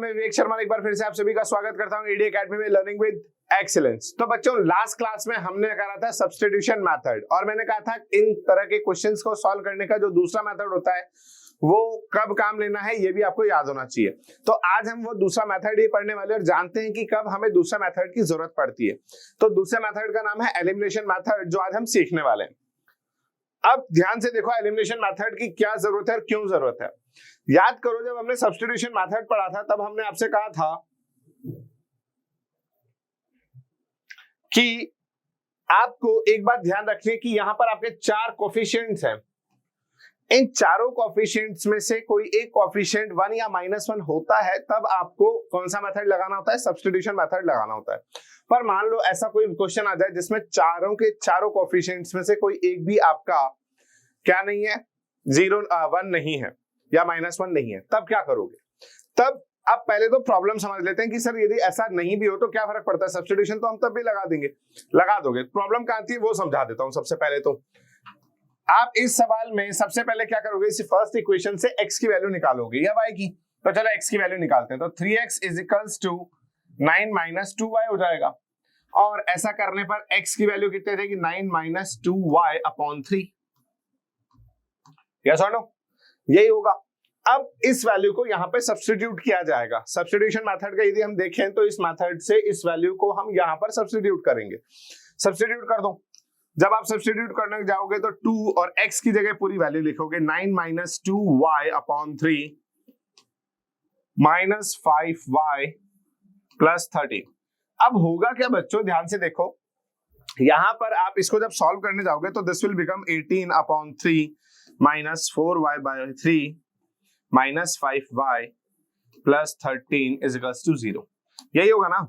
मैं विवेक शर्मा एक बार फिर से आप सभी का स्वागत करता हूं ईडी एकेडमी में लर्निंग विद एक्सीलेंस। तो बच्चों, लास्ट क्लास में हमने करा था सब्स्टिट्यूशन मेथड और मैंने कहा था इन तरह के क्वेश्चंस को सॉल्व करने का जो दूसरा मेथड होता है वो कब काम लेना है ये भी आपको याद होना चाहिए। तो आज हम वो दूसरा मेथड ही पढ़ने वाले और जानते हैं कि कब हमें दूसरा मेथड की जरूरत पड़ती है। तो दूसरे मेथड का नाम है एलिमिनेशन मेथड, जो आज हम सीखने वाले हैं। अब ध्यान से देखो एलिमिनेशन मेथड की क्या जरूरत है और क्यों जरूरत है। याद करो, जब हमने सब्स्टिट्यूशन मेथड पढ़ा था तब हमने आपसे कहा था कि आपको एक बात ध्यान रखनी है कि यहां पर आपके चार कोफिशिएंट्स हैं। इन चारों कोफिशिएंट्स में से कोई एक कोफिशिएंट 1 या -1 होता है, तब आपको कौन सा मेथड लगाना होता है? सब्स्टिट्यूशन मेथड लगाना होता है। पर मान लो ऐसा कोई क्वेश्चन आ जाए जिसमें चारों के चारों कोफिशिएंट्स में से कोई एक भी आपका क्या नहीं है, 1 नहीं है या -1 नहीं है, तब क्या करोगे? तब अब पहले तो प्रॉब्लम समझ लेते हैं कि सर यदि ऐसा नहीं भी हो तो क्या फर्क पड़ता है, सब्स्टिट्यूशन तो हम तब भी लगा देंगे, लगा दोगे। प्रॉब्लम कहां थी वो समझा देता हूं। सबसे पहले तो आप इस सवाल में सबसे पहले क्या करोगे, इस फर्स्ट इक्वेशन से x की वैल्यू निकालोगे या y की। तो चलो x की वैल्यू निकालते हैं। तो 3x = 9 - 2y हो जाएगा और ऐसा करने पर x की वैल्यू कितनी रहेगी? 9 - 2y/3। यस और नो, यही होगा। अब इस वैल्यू को यहां पे सब्स्टिट्यूट किया जाएगा। सब्स्टिट्यूशन मेथड का यदि हम देखें तो इस मेथड से इस वैल्यू को हम यहां पर सब्स्टिट्यूट करेंगे। सब्स्टिट्यूट कर दो। जब आप सब्स्टिट्यूट करने जाओगे तो 2 और x की जगह पूरी वैल्यू लिखोगे, 9 - 2y/3 -5y + 13। अब होगा क्या बच्चों, ध्यान से देखो, यहां पर आप इसको जब सॉल्व करने जाओगे तो this will become 18/3 -4y/3 -5y + 13 = 0। यही होगा ना।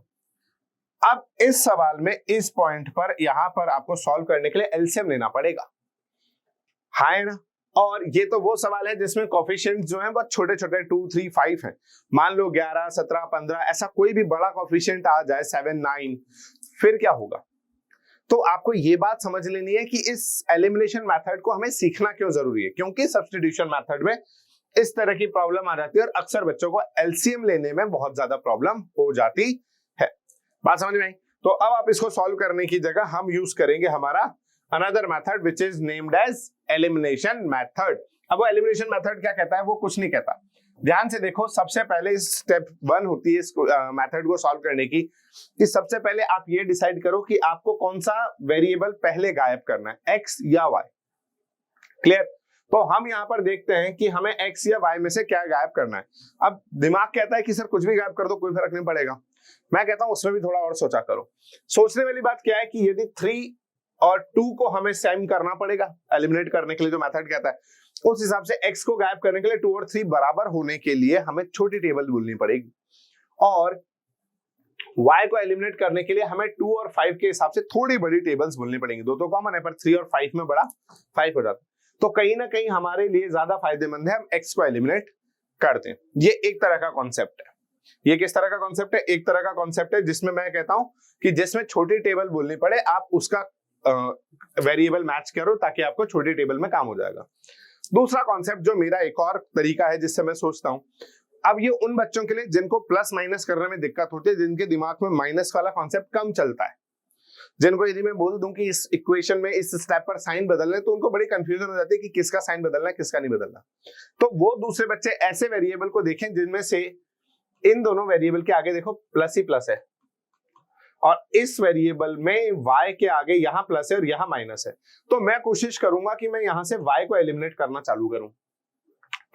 अब इस सवाल में इस पॉइंट पर यहां पर आपको सॉल्व करने के लिए एलसीएम लेना पड़ेगा, है ना। और ये तो वो सवाल है जिसमें कोफिशिएंट्स जो हैं बहुत छोटे छोटे 2, 3, 5 हैं। मान लो 11, 17, 15 ऐसा कोई भी बड़ा कोफिशिएंट आ जाए, 7, 9, फिर क्या होगा? तो आपको ये बात समझ लेनी है कि इस एलिमिनेशन मेथड को हमें सीखना क्यों जरूरी है, क्योंकि सब्स्टिट्यूशन मेथड में इस तरह की प्रॉब्लम आ जाती है और अक्सर बच्चों को एलसीएम लेने में बहुत ज्यादा प्रॉब्लम हो जाती है। बात समझ में आई? तो अब आप इसको सॉल्व करने की जगह हम यूज करेंगे हमारा another method which is named as elimination method. अब वो एलिमिनेशन मेथड क्या कहता है? वो कुछ नहीं कहता। ध्यान से देखो, सबसे पहले स्टेप 1 होती है इस मेथड को सॉल्व करने की, कि सबसे पहले आप ये डिसाइड करो कि आपको कौन सा वेरिएबल पहले गायब करना है, x या y। क्लियर? तो हम यहां पर देखते हैं कि हमें x या y में से क्या गायब करना है। अब दिमाग कहता है कि सर कुछ भी गायब कर दो, कोई फर्क नहीं पड़ेगा। मैं कहता हूं उसमें भी थोड़ा और सोचा करो। सोचने वाली बात क्या है कि यदि 3 और 2 को हमें सेम करना पड़ेगा एलिमिनेट करने के लिए, जो मेथड कहता है उस हिसाब से x को गायब करने के लिए 2 और 3 बराबर होने के लिए हमें छोटी टेबल बोलनी पड़ेगी, और y को एलिमिनेट करने के लिए हमें 2 और 5 के हिसाब से थोड़ी बड़ी टेबल्स बोलनी पड़ेंगी। दो तो कॉमन है पर 3 और 5 में बड़ा 5 हो जाता है। तो कहीं ना कहीं हमारे लिए ज्यादा फायदेमंद है हम x को एलिमिनेट करते हैं। ये एक तरह का कॉन्सेप्ट है। ये किस तरह का कॉन्सेप्ट है? एक तरह का कॉन्सेप्ट है जिसमें मैं कहता हूं कि जिसमें छोटी टेबल बोलनी पड़े, आप उसका वेरिएबल मैच करो ताकि आपको छोटी टेबल में काम हो जाएगा। दूसरा कॉन्सेप्ट जो मेरा एक और तरीका है जिससे मैं सोचता हूं, अब ये उन बच्चों के लिए जिनको प्लस माइनस करने में दिक्कत होती है, जिनके दिमाग में माइनस वाला कॉन्सेप्ट कम चलता है, जिनको यदि मैं बोल दूं कि इस इक्वेशन में इस स्टेप पर साइन बदलना है तो उनको बड़ी कंफ्यूजन हो जाती है कि किसका साइन बदलना है किसका नहीं बदलना। तो वो दूसरे बच्चे ऐसे वेरिएबल को देखें जिनमें से इन दोनों वेरिएबल के आगे देखो प्लस ही प्लस है और इस वेरिएबल में y के आगे यहां प्लस है और यहां माइनस है। तो मैं कोशिश करूंगा कि मैं यहां से y को एलिमिनेट करना चालू करूं।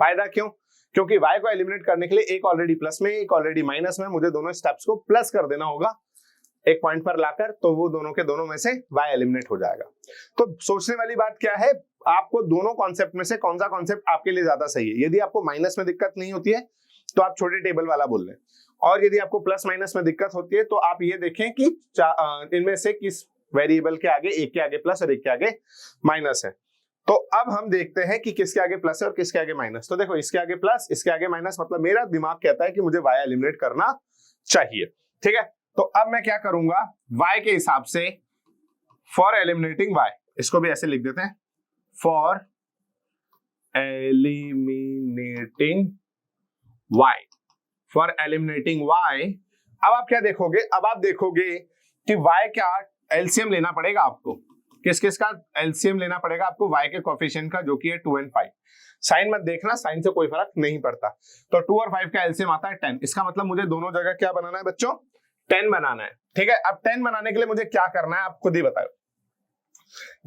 फायदा क्यों? क्योंकि y को एलिमिनेट करने के लिए एक ऑलरेडी प्लस में एक ऑलरेडी माइनस में, मुझे दोनों स्टेप्स को प्लस कर देना होगा एक पॉइंट पर लाकर, तो वो दोनों के दोनों में से y एलिमिनेट हो जाएगा। तो सोचने वाली बात क्या है, आपको दोनों कॉन्सेप्ट में से कौन सा कॉन्सेप्ट आपके लिए ज्यादा सही है। यदि आपको माइनस में दिक्कत नहीं होती है तो आप छोटी टेबल वाला बोल लें, और यदि आपको प्लस माइनस में दिक्कत होती है तो आप ये देखें कि इनमें से किस वेरिएबल के आगे, एक के आगे प्लस और एक के आगे माइनस है। तो अब हम देखते हैं कि किसके आगे प्लस है और किसके आगे माइनस। तो देखो, इसके आगे प्लस इसके आगे माइनस, मतलब मेरा दिमाग कहता है कि मुझे y एलिमिनेट करना चाहिए। ठीक है, तो अब मैं क्या करूंगा, y के हिसाब से फॉर एलिमिनेटिंग y, इसको भी ऐसे लिख देते हैं, for eliminating y for eliminating y। अब आप क्या देखोगे, अब आप देखोगे कि y क्या एलसीएम लेना पड़ेगा आपको। किस किस का एलसीएम लेना पड़ेगा आपको? y के कोफिशिएंट का, जो कि है 2 और 5। साइन मत देखना, साइन से कोई फर्क नहीं पड़ता। तो 2 और 5 का एलसीएम आता है 10। इसका मतलब मुझे दोनों जगह क्या बनाना है बच्चों? 10 बनाना है। ठीक है, अब 10 बनाने के लिए मुझे क्या करना है आप खुद ही बताओ।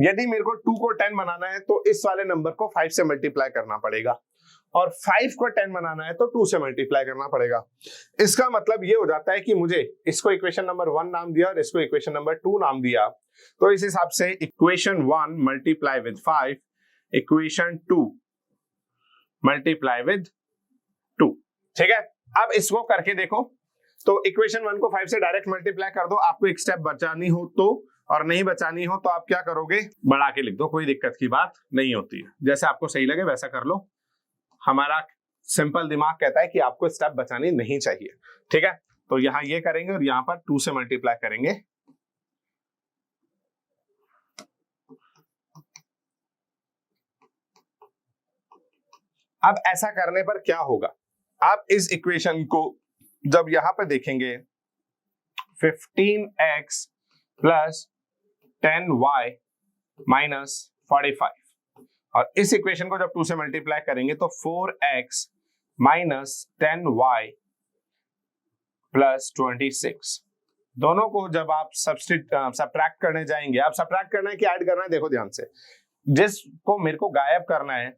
यदि मेरे को 2 को 10 बनाना है तो इस वाले नंबर को 5 से मल्टीप्लाई करना पड़ेगा, और 5 को 10 बनाना है तो 2 से मल्टीप्लाई करना पड़ेगा। इसका मतलब ये हो जाता है कि मुझे इसको इक्वेशन नंबर 1 नाम दिया और इसको इक्वेशन नंबर 2 नाम दिया, तो इस हिसाब से equation 1 multiply with 5, equation 2 multiply with 2। ठीक है, अब इसको करके देखो। तो इक्वेशन 1 को 5 से डायरेक्ट मल्टीप्लाई कर दो, आपको एक स्टेप बचानी हो तो, और नहीं बचानी हो तो आप क्या करोगे, बढ़ा के लिख दो, कोई दिक्कत की बात नहीं होती है। जैसे आपको सही लगे वैसा कर लो। हमारा सिंपल दिमाग कहता है कि आपको स्टेप बचानी नहीं चाहिए। ठीक है, तो यहां ये करेंगे और यहां पर 2 से मल्टीप्लाई करेंगे। अब ऐसा करने पर क्या होगा, आप इस इक्वेशन को जब यहां पर देखेंगे 15x प्लस 10y माइनस 45, और इस इक्वेशन को जब 2 से मल्टीप्लाई करेंगे तो 4x माइनस 10y प्लस 26। दोनों को जब आप सब्ट्रैक्ट करने जाएंगे, आप सब्ट्रैक्ट करना है कि ऐड करना है, देखो ध्यान से, जिसको मेरे को गायब करना है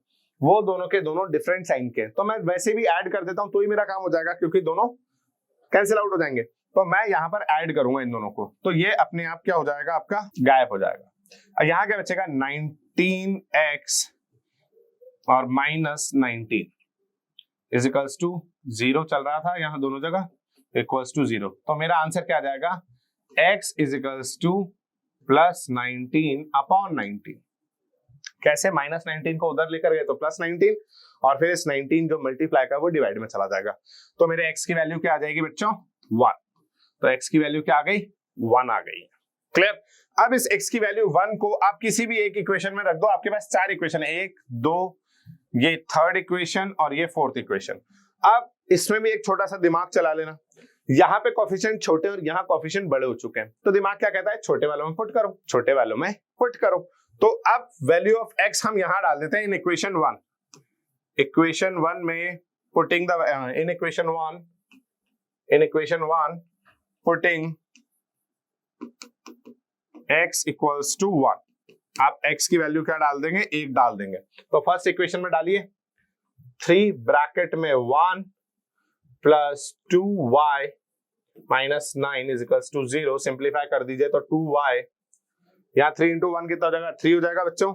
वो दोनों के दोनों डिफरेंट साइन के, तो मैं वैसे भी ऐड कर देता हूं तो ही मेरा काम हो जाएगा, क्योंकि दोनों कैंसिल आउट हो जाएंगे। तो मैं यहां पर ऐड करूंगा इन दोनों को, तो ये अपने आप क्या हो जाएगा, आपका गायब हो जाएगा। यहां क्या बचेगा, 19x और माइनस 19 इज इक्वल्स टू 0 चल रहा था यहाँ दोनों जगह, इक्वल्स टू 0। तो मेरा आंसर क्या आ जाएगा, x is equals two plus 19 upon 19। कैसे, माइनस 19 को उधर लेकर गए तो प्लस 19, और फिर इस 19 जो मल्टीप्लाई का वो डिवाइड में चला जाएगा। तो मेरे x की वैल्यू क्या आ जाएगी बच्चों, 1। तो x की वैल्यू क्या आ गई, 1 आ गई। क्लियर। अब इस x की वैल्यू 1 को आप किसी भी एक इक्वेशन में रख दो, आपके पास 4 इक्वेशन है, 1 2, ये थर्ड इक्वेशन और ये फोर्थ इक्वेशन। अब इसमें भी एक छोटा सा दिमाग चला लेना, यहाँ पे कोफिशिएंट छोटे और यहाँ कोफिशिएंट बड़े हो चुके हैं, तो दिमाग क्या कहता है, छोटे वालों में पुट करो, छोटे वालों में पुट करो। तो अब वैल्यू ऑफ x हम यहां डाल देते हैं इन इक्वेशन 1। इक्वेशन 1 में putting the in equation 1 putting x equals to 1। आप x की वैल्यू क्या डाल देंगे, 1 डाल देंगे। तो फर्स्ट इक्वेशन में डालिए 3 ब्रैकेट में 1 plus 2y minus 9 is equals to 0। Simplify कर दीजिए तो 2y, यहाँ 3 इंटू 1 कितना हो जाएगा, 3 हो जाएगा बच्चों।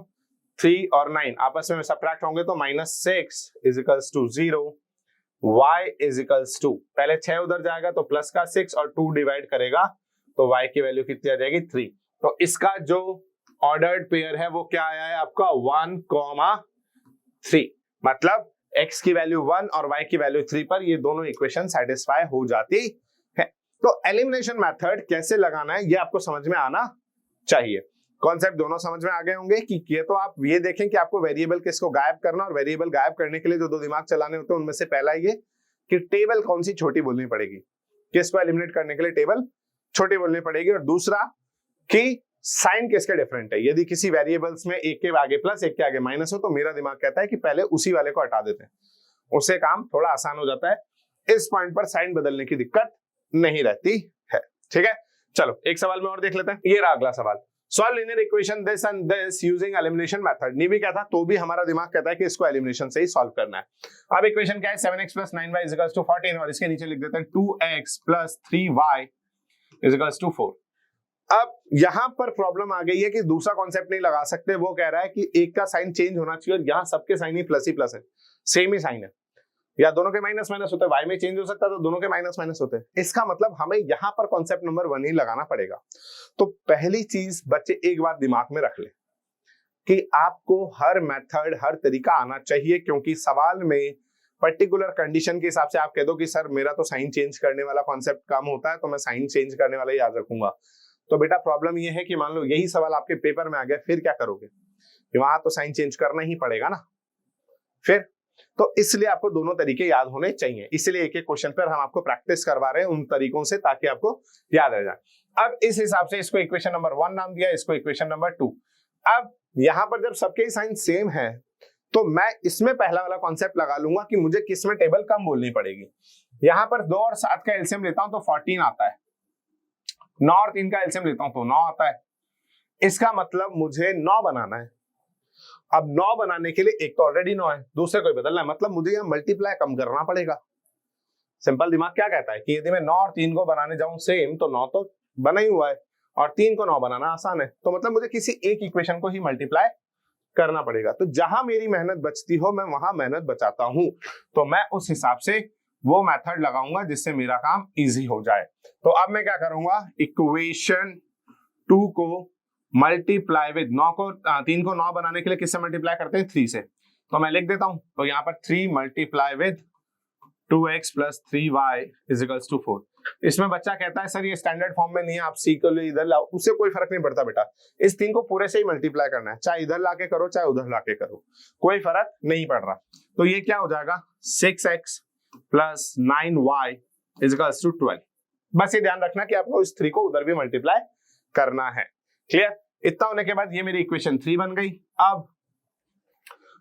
3 और 9 आपस में सब्ट्रैक्ट होंगे तो minus 6 is equals to 0। y is equals to, पहले 6 उधर जाएगा तो प्लस का 6 और 2 डिवाइड करेगा तो y की वैल्यू कितनी आ जाएगी, 3। तो इसका जो ऑर्डर्ड पेयर है वो क्या आया है आपका, 1,3। मतलब x की वैल्यू 1 और y की वैल्यू 3 पर ये दोनों इक्वेशन सेटिस्फाई हो जाती है। तो एलिमिनेशन मेथड कैसे लगाना है ये आपको समझ में आना चाहिए। कॉन्सेप्ट दोनों समझ में आ गए होंगे कि ये तो आप ये देखें कि आपको वेरिएबल किसको गायब करना, और वेरिएबल गायब करने के लिए जो दो दिमाग चलाने होते हैं उनमें से पहला ये कि टेबल कौन सी छोटी बोलनी पड़ेगी, किसको एलिमिनेट करने के लिए टेबल छोटी बोलनी पड़ेगी, और दूसरा कि साइन किसके डिफरेंट है। यदि किसी वेरिएबल्स में एक के आगे प्लस एक के आगे माइनस हो तो मेरा दिमाग कहता है कि पहले उसी वाले को हटा देते हैं, उससे काम थोड़ा आसान हो जाता है। इस पॉइंट पर साइन बदलने की दिक्कत नहीं रहती है। ठीक है, चलो एक सवाल में और देख लेते हैं। ये रहा अगला सवाल, solve linear equation this and this using elimination method. नहीं भी कहता तो भी हमारा दिमाग कहता है कि इसको एलिमिनेशन से ही सॉल्व करना है। अब इक्वेशन क्या है, 7x plus 9y is equals to 14, और इसके नीचे लिख देते हैं 2x plus 3y is equals to 4। अब यहां पर प्रॉब्लम आ गई है कि दूसरा कॉन्सेप्ट नहीं लगा सकते, वो कह रहा है कि एक का साइन चेंज होना चाहिए, और यहां सबके साइन ही प्लस है, सेम ही साइन है, या दोनों के माइनस माइनस होते हैं, y में चेंज हो सकता है तो दोनों के माइनस माइनस होते हैं। इसका मतलब हमें यहां पर कॉन्सेप्ट नंबर 1 ही लगाना पड़ेगा। तो पहली चीज बच्चे एक बात दिमाग में रख ले कि आपको हर मेथड हर तरीका आना चाहिए, क्योंकि सवाल में पर्टिकुलर कंडीशन के हिसाब से आप कह दो कि सर मेरा तो साइन चेंज करने वाला कॉन्सेप्ट कम होता है तो मैं साइन चेंज करने वाला याद रखूंगा, तो बेटा प्रॉब्लम ये है कि मान लो यही सवाल आपके पेपर में आ गया, फिर क्या करोगे, वहां तो साइन चेंज करना ही पड़ेगा ना। फिर तो इसलिए आपको दोनों तरीके याद होने चाहिए, इसलिए एक एक क्वेश्चन पर हम आपको प्रैक्टिस करवा रहे हैं उन तरीकों से ताकि आपको याद रह जाए। अब इस हिसाब से इसको इक्वेशन नंबर 1 नाम दिया, इसको इक्वेशन नंबर 2। अब यहां पर जब सबके साइन सेम है तो मैं इसमें पहला वाला कॉन्सेप्ट लगा लूंगा कि मुझे किस में टेबल कम बोलनी पड़ेगी। यहां पर 2 और 7 का एलसीएम लेता हूं तो 14 आता है, 9 और 3 का एलसीएम लेता हूं तो 9 आता है। इसका मतलब मुझे 9 बनाना है। अब 9 बनाने के लिए एक तो ऑलरेडी 9 है, दूसरे को बदलना है, मतलब मुझे यहां मल्टीप्लाई कम करना पड़ेगा। सिंपल दिमाग क्या कहता है कि यदि मैं 9 और 3 को बनाने जाऊं सेम तो 9 तो बना ही हुआ है और 3 को 9 बनाना आसान है, तो मतलब मुझे किसी एक इक्वेशन को ही मल्टीप्लाई करना पड़ेगा। तो जहां मेरी मेहनत बचती हो मैं वहां मेहनत बचाता हूं, तो मैं उस हिसाब से वो मेथड लगाऊंगा जिससे मेरा काम इजी हो जाए। तो अब मैं क्या करूंगा, इक्वेशन 2 को मल्टीप्लाई विद 9 को 3 को 9 बनाने के लिए किससे मल्टीप्लाई करते हैं, 3 से। तो मैं लिख देता हूं, तो यहां पर 3 multiply with 2x plus 3y is equals to 4। इसमें बच्चा कहता है सर ये स्टैंडर्ड फॉर्म में नहीं है, आप सी को इधर लाओ, उससे कोई फर्क नहीं पड़ता बेटा। इस 3 को पूरे से ही मल्टीप्लाई करना है, चाहे इधर लाके करो चाहे उधर लाके करो, कोई फर्क नहीं पड़ रहा। तो ये क्या हो जाएगा, 6x plus 9y is equals to 12। बस ये ध्यान रखना कि आपको इस 3 को उधर भी मल्टीप्लाई करना है। क्लियर? इतना होने के बाद ये मेरी इक्वेशन 3 बन गई। अब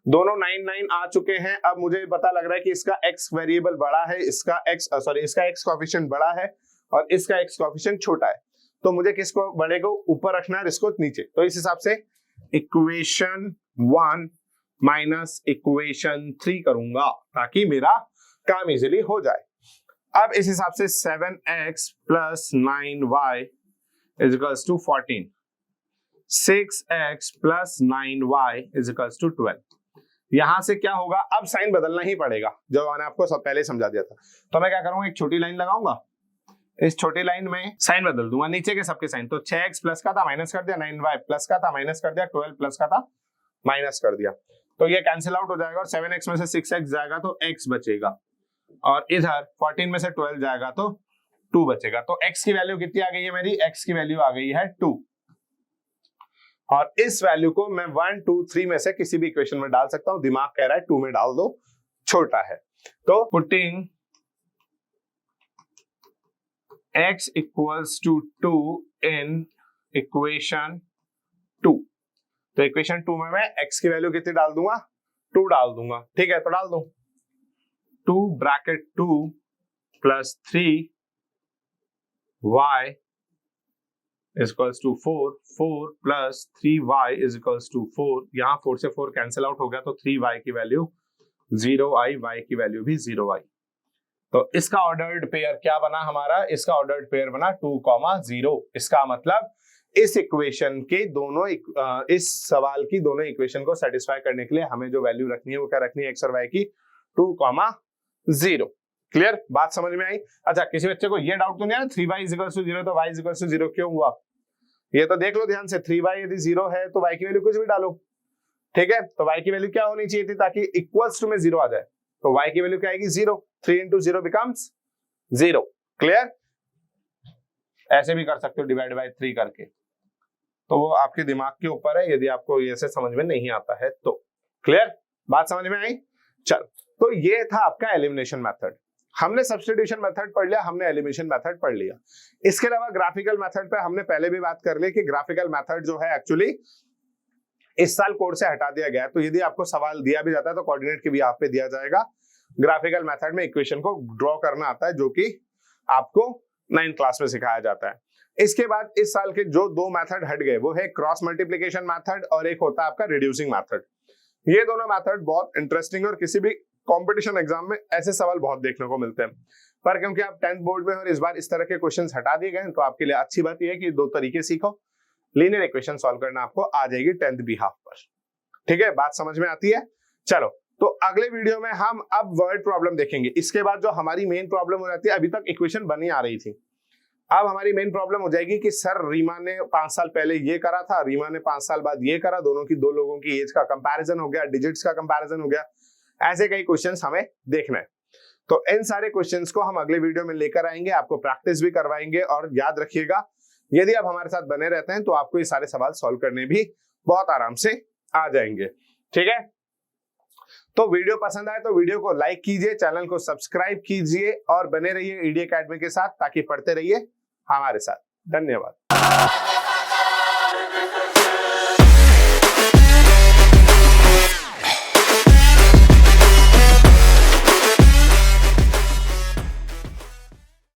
दोनों 9 9 आ चुके हैं। अब मुझे पता लग रहा है कि इसका x वेरिएबल बड़ा है, इसका x कोएफिशिएंट बड़ा है और इसका x कोएफिशिएंट छोटा है। तो मुझे किसको बड़े को ऊपर रखना है, इसको नीचे। तो इस हिसाब से इक्वेशन 1 माइनस इक्वेशन 3 करूंगा ताकि मेरा काम इजीली हो जाए। अब इस हिसाब से 7x plus 9y is equals to 14, 6x plus 9y is equals to 12। यहां से क्या होगा, अब साइन बदलना ही पड़ेगा जो मैंने आपको सब पहले समझा दिया था। तो मैं क्या करूंगा, एक छोटी लाइन लगाऊंगा, इस छोटी लाइन में साइन बदल दूंगा नीचे के सबके साइन। तो 6x प्लस का था माइनस कर दिया, 9y प्लस का था माइनस कर दिया, 12 प्लस का था माइनस कर दिया। तो ये कैंसिल आउट हो जाएगा और 7x में से 6x जाएगा तो x बचेगा और इधर 14 में से 12 जाएगा तो 2 बचेगा। तो x की वैल्यू कितनी आ गई है मेरी, x की वैल्यू आ गई है 2। और इस वैल्यू को मैं 1 2 3 में से किसी भी इक्वेशन में डाल सकता हूं। दिमाग कह रहा है 2 में डाल दो, छोटा है। तो putting x equals to 2 in equation 2। तो इक्वेशन 2 में मैं x की वैल्यू कितनी डाल दूंगा, 2 डाल दूंगा। ठीक है, तो डाल दो 2 bracket 2 plus 3y is equals to 4, 4 plus 3y is equals to 4। यहाँ 4 से 4 कैंसिल आउट हो गया तो 3y की वैल्यू 0 आई, y की वैल्यू भी 0 आई। तो इसका ऑर्डर्ड पेयर क्या बना हमारा, इसका ऑर्डर्ड पेयर बना 2,0। इसका मतलब इस इक्वेशन के दोनों इस सवाल की दोनों इक्वेशन को सेटिस्फाई करने के लिए हमें जो वैल्यू रखनी है वो क्या रखनी है, x और y की 2,0। क्लियर, बात समझ में आई? अच्छा, किसी बच्चे को ये डाउट तो नहीं है 3y इज इक्वल टू 0 तो y इज इक्वल टू 0 क्यों हुआ, ये तो देख लो ध्यान से। 3y यदि 0 है तो y की वैल्यू कुछ भी डालो, ठीक है। तो y की वैल्यू क्या होनी चाहिए थी ताकि इक्वल्स टू में 0 आ जाए, तो y की वैल्यू क्या आएगी 0। 3 into 0 becomes 0। क्लियर? ऐसे भी कर सकते हो डिवाइड बाय 3 करके, तो वो आपके दिमाग के ऊपर है, यदि आपको ऐसे समझ में नहीं आता है तो। क्लियर, बात समझ में आई? चल, तो ये था आपका एलिमिनेशन मेथड। हमने सब्स्टिट्यूशन मेथड पढ़ लिया, हमने एलिमिनेशन मेथड पढ़ लिया। इसके अलावा ग्राफिकल मेथड पे हमने पहले भी बात कर ली कि ग्राफिकल मेथड जो है एक्चुअली इस साल कोर्स से हटा दिया गया है। तो यदि आपको सवाल दिया भी जाता है तो कोऑर्डिनेट के भी आप पे दिया जाएगा। ग्राफिकल मेथड में इक्वेशन को ड्रॉ करना आता है जो कि आपको 9th क्लास में सिखाया जाता है। इसके बाद इस साल के जो 2 मेथड हट गए वो है क्रॉस मल्टीप्लिकेशन मेथड और एक होता है आपका रिड्यूसिंग मेथड। ये दोनों मेथड बहुत इंटरेस्टिंग और किसी भी कंपटीशन एग्जाम में ऐसे सवाल बहुत देखने को मिलते हैं, पर क्योंकि आप 10th बोर्ड में और इस बार इस तरह के क्वेश्चंस हटा दिए गए तो आपके लिए अच्छी बात यह है कि 2 तरीके सीखो। लीनियर इक्वेशन सॉल्व करना आपको आ जाएगी 10th बी हाफ पर। ठीक है, बात समझ में आती है? चलो, तो अगले वीडियो में हम अब वर्ड प्रॉब्लम देखेंगे। इसके बाद जो हमारी मेन प्रॉब्लम हो जाती है, अभी तक इक्वेशन बनी आ रही थी, अब हमारी मेन प्रॉब्लम हो जाएगी कि सर रीमा ने 5 साल पहले ये करा था, रीमा ने 5 साल बाद ये करा, दोनों की 2 लोगों की एज का कंपैरिजन हो गया, डिजिट्स का कंपैरिजन हो गया। ऐसे कई क्वेश्चंस हमें देखना है। तो इन सारे क्वेश्चंस को हम अगले वीडियो में लेकर आएंगे, आपको प्रैक्टिस भी करवाएंगे। और याद रखिएगा, यदि आप हमारे साथ बने रहते हैं तो आपको ये सारे सवाल सॉल्व करने भी बहुत आराम से आ जाएंगे। ठीक है, तो वीडियो पसंद आए तो वीडियो को लाइक कीजिए, चैनल को सब्सक्राइब कीजिए और बने रहिए ईडी अकेडमी के साथ ताकि पढ़ते रहिए हमारे साथ। धन्यवाद।